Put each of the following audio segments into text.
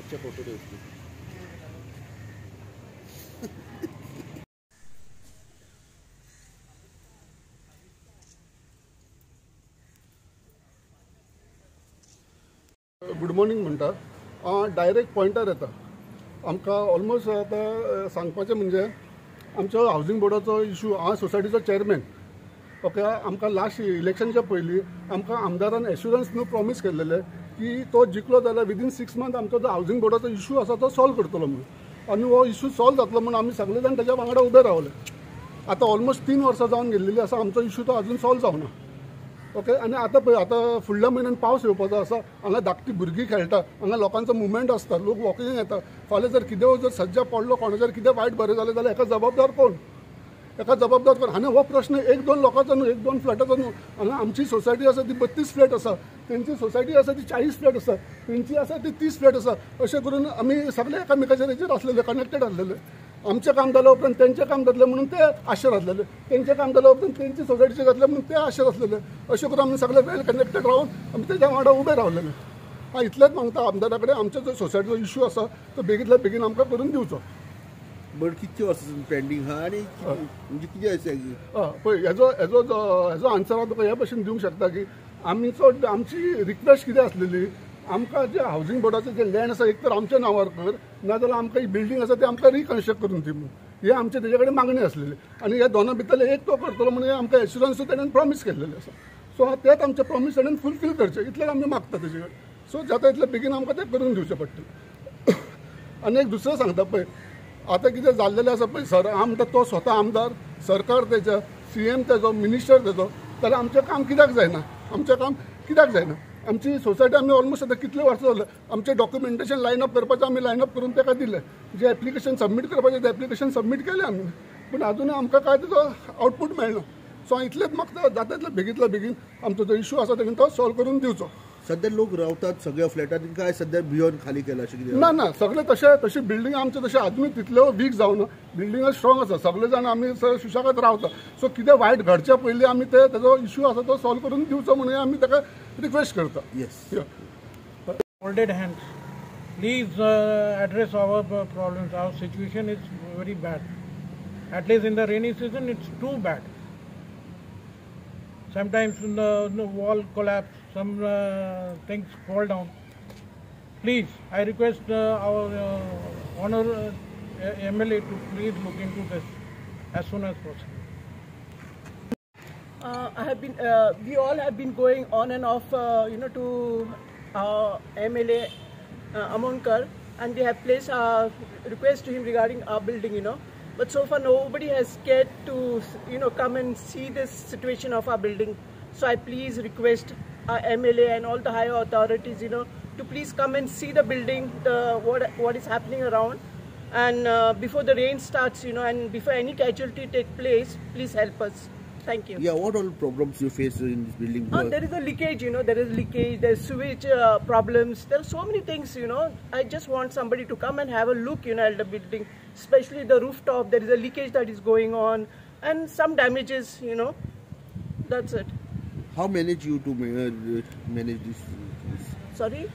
मागचे फोटो दिसले. Good morning म्हणटा डायरेक्ट पॉइंटार येता. आमकां ऑलमोस्ट आतां सांगपाचें म्हणजे आमचो हावजिंग बोर्डाचो इशू. हांव सोसायटीचो चेअरमॅन. ओके, आमकां लास्ट इलेक्शनच्या पयलीं आमकां आमदारान एश्युरन्स न्हू प्रॉमीस केल्लेले की तो जिखलो जाल्यार विदीन 6 मंथ आमचो जो हावजिंग बोर्डाचो इशू आसा तो सॉल्व करतलो म्हणून. आनी हो इशू सॉल्व जातलो म्हणून आमी सगळे जाण ताच्या वांगडा उबे रावले. आतां ऑलमोस्ट 3 वर्सां जावन गेल्लेली आसा. आमचो इशू तो अजून सॉल्व जावना. ओके, आनी आतां पळय, आतां फुडल्या म्हयन्यान पावस येवपाचो आसा. हांगा धाकटी भुरगीं खेळटा, हांगा लोकांचो मुवमेंट आसता, लोक वॉकिंग येता. फाल्यां जर कितें जर सज्जा पडलो, कोणाचेर कितें वायट बरें जालें जाल्यार हेका जबाबदार कोण? आनी हो प्रश्न 1-2 लोकांचो न्हू, 1-2 फ्लॅटाचो न्हू. हांगा आमची सोसायटी आसा ती 32 फ्लॅट आसा, तेंची सोसायटी आसा ती 40 फ्लॅट आसा, तेंची आसा ती 30 फ्लॅट आसा. अशें करून आमी सगळे एकामेकाचेर हेचेर आसलेले, कनेक्टेड आसलेले. आमचें काम जालें उपरांत तेंचें काम जातलें म्हणून ते आशेर आसलेले, तेंचें काम जालें उपरांत तेंची सोसायटीचें जातलें म्हणून ते आशेर आसलेले. अशें करून आमी सगळे वेल कनेक्टेड रावन आमी तेज्या वांगडा उबे रावलेले. हांव इतलेंच मागता आमदारा कडेन, आमचो जो सोसायटीचो इशू आसा तो बेगींतल्या बेगीन आमकां करून दिवचो. बट कितले वर्सां पेंडींग आहा आनी म्हणजे कितें आसा पळय, हेजो आन्सर हांव तुका हे भशेन दिवंक शकता की आमची रिक्वेस्ट कितें आसलेली, आमकां जे हावजिंग बोर्डाचें जे लँड आसा एक तर आमच्या नांवार कर, नाजाल्यार आमकां ही बिल्डींग आसा ती आमकां रिकन्स्ट्रक्ट करून दी म्हणून. हे आमचे तेजे कडेन मागणी आसलेली. आनी हे दोना भितरले एक तो करतलो म्हणून आमकां एश्युरन्स ताणें प्रॉमीस केल्लेले आसा. सो तेच आमचे प्रॉमीस ताणें फुलफील करचे, इतलें आमी मागता तेजे कडेन. सो जाता इतले बेगीन आमकां तें करून दिवचें पडटलें. आनी एक दुसरें सांगता पळय, आतां कितें जाल्लेलें आसा पळय, सर म्हणटा तो स्वता आमदार, सरकार तेच्या, CM तेजो, मिनिस्टर तेजो, जाल्यार आमचें काम कित्याक जायना? आमचें काम कित्याक जायना? आमची सोसायटी आमी ऑलमोस्ट आतां कितले वर्सां जाले आमचें डॉक्युमेंटेशन लायनअप करपाचें आमी लायनअप करून ताका दिलें. जें एप्लिकेशन सबमीट करपाचें तें एप्लिकेशन सबमीट केलें आमी, पूण अजूनय आमकां कांय तेजो आउटपूट मेळना. सो हांव इतलेंच मागता, जाता तितले बेगींतल्या बेगीन आमचो जो इशू आसा तेणें तो सॉल्व करून दिवचो. सध्या लोक रावतात सगळ्या फ्लॅटांत, काय सध्या भिवन खाली केला अशें कितें? ना, सगळे तशी बिल्डींग आमचे तशें आजुनूय तितल्यो वीक जावना. बिल्डिंग स्ट्रॉंग आसा, सगळे जाण आमी सुशेगाद रावता. सो कितें वायट घडचे पयलीं आमी तेजो इशू आसा तो सॉल्व करून दिवचो म्हणून आमी ताका रिक्वेस्ट करता. Yes. Folded hands. Please address our problems. Our situation is very bad. At least in the rainy season, it's too bad. Sometimes the wall collapse, some things fall down. Please, I request our honor MLA to please look into this as soon as possible. We all have been going on and off, to MLA Amonkar, and we have placed a request to him regarding our building, But so far nobody has cared to, come and see this situation of our building. So I please request our MLA and all the higher authorities, to please come and see the building, what is happening around. And before the rain starts, and before any casualty take place, please help us. Thank you. Yeah, what all problems you face in this building? There is a leakage, there is leakage, there's sewage problems. There are so many things, I just want somebody to come and have a look, at the building, especially the rooftop. There is a leakage that is going on and some damages, That's it. How manage you to manage this? Sorry?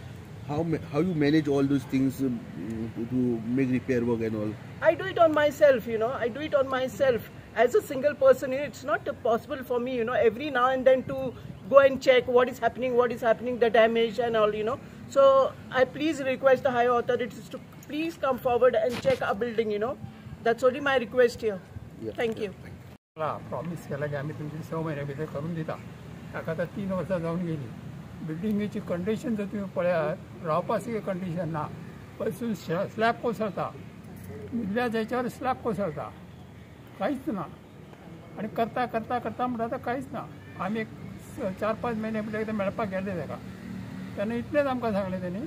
How you manage all those things to make repair work and all? I do it on myself, I do it on myself. As a single person, it's not possible for me, every now and then to go and check what is happening, the damage and all, So I please request the higher authorities to please come forward and check our building, That's only my request here. Yeah. Thank you. Promise केला की आम्ही तुमची 6 महिन्या भितर करून दिता. ताका आतां 3 वर्सां जावन गेली. बिल्डिंगेची कंडिशन जर तुम्ही पळयात, रावपाची कंडिशन ना. पयसून स्लॅब कोसळटा, मिदल्या जायच्यावर स्लॅब कोसळटा, कांयच ना. आनी करता म्हणटा आतां कांयच ना. आमी एक 4-5 महिने पयलीं एकदां मेळपाक गेले ताका. तेन्ना इतलेंच आमकां सांगलें तेणी,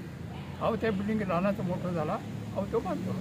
हांव त्या बिल्डिंग ल्हानाचो मोठो जाला, हांव तो बांदतलो.